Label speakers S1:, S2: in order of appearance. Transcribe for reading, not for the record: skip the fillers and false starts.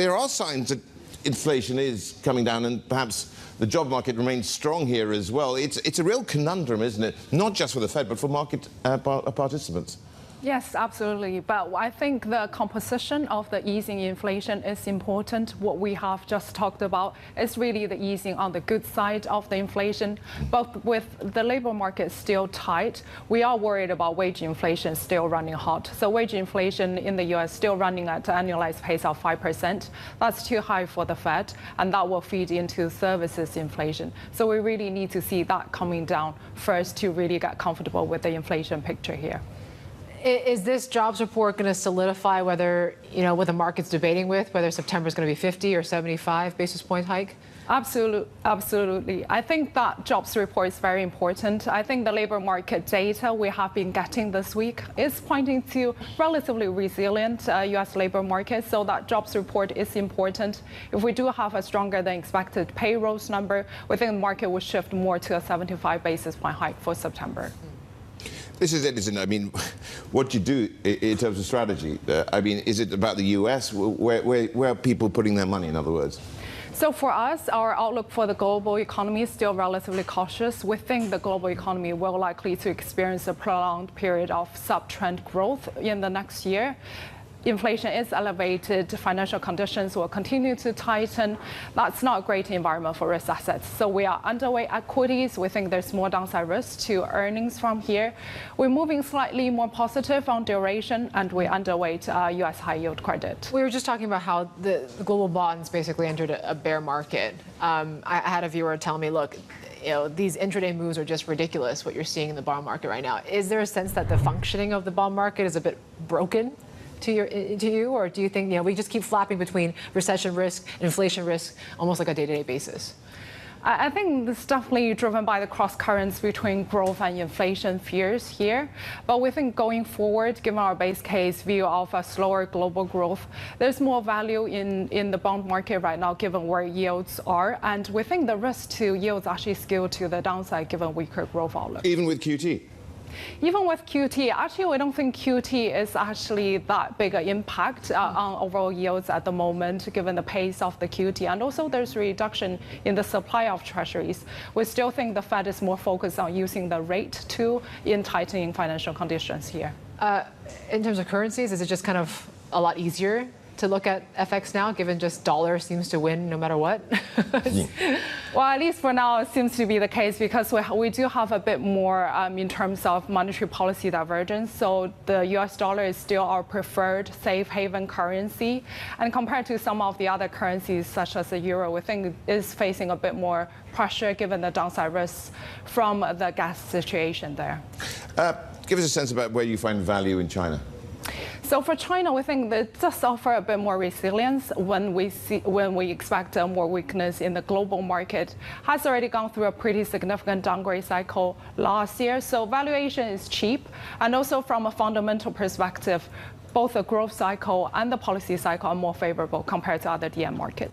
S1: there are signs that inflation is coming down, and perhaps the job market remains strong here as well. It's a real conundrum, isn't it? Not just for the Fed, but for market participants.
S2: Yes, absolutely. But I think the composition of the easing inflation is important. What we have just talked about is really the easing on the good side of the inflation. But with the labor market still tight, we are worried about wage inflation still running hot. So wage inflation in the U.S. still running at an annualized pace of 5%. That's too high for the Fed, and that will feed into services inflation. So we really need to see that coming down first to really get comfortable with the inflation picture here.
S3: Is this jobs report going to solidify whether, what the market's debating with, whether September is going to be 50 or 75 basis point hike?
S2: Absolutely. I think that jobs report is very important. I think the labor market data we have been getting this week is pointing to relatively resilient U.S. labor market, so that jobs report is important. If we do have a stronger than expected payrolls number, we think the market will shift more to a 75 basis point hike for September.
S1: This is it, isn't it? I mean, what do you do in terms of strategy? I mean, is it about the U.S.? Where are people putting their money, in other words?
S2: So for us, our outlook for the global economy is still relatively cautious. We think the global economy will likely to experience a prolonged period of sub-trend growth in the next year. Inflation is elevated, financial conditions will continue to tighten. That's not a great environment for risk assets. So we are underweight equities. We think there's more downside risk to earnings from here. We're moving slightly more positive on duration, and we're underweight U.S. high yield credit.
S3: We were just talking about how the global bonds basically entered a bear market. I had a viewer tell me, look, these intraday moves are just ridiculous, what you're seeing in the bond market right now. Is there a sense that the functioning of the bond market is a bit broken to you, or do you think we just keep flapping between recession risk and inflation risk almost like a day-to-day basis?
S2: I think it's definitely driven by the cross currents between growth and inflation fears here. But we think going forward, given our base case view of a slower global growth, there's more value in the bond market right now, given where yields are. And we think the risk to yields actually skewed to the downside, given weaker growth outlook.
S1: Even with QT?
S2: Even with QT, actually, we don't think QT is actually that big an impact on overall yields at the moment, given the pace of the QT. And also, there's a reduction in the supply of treasuries. We still think the Fed is more focused on using the rate tool in tightening financial conditions here.
S3: In terms of currencies, is it just kind of a lot easier to look at FX now, given just dollar seems to win no matter what?
S2: Well, at least for now, it seems to be the case, because we do have a bit more in terms of monetary policy divergence. So the US dollar is still our preferred safe haven currency. And compared to some of the other currencies, such as the euro, we think it is facing a bit more pressure given the downside risks from the gas situation there.
S1: Give us a sense about where you find value in China.
S2: So for China, we think that it does offer a bit more resilience when we expect more weakness in the global market. Has already gone through a pretty significant downgrade cycle last year. So valuation is cheap. And also from a fundamental perspective, both the growth cycle and the policy cycle are more favorable compared to other DM markets.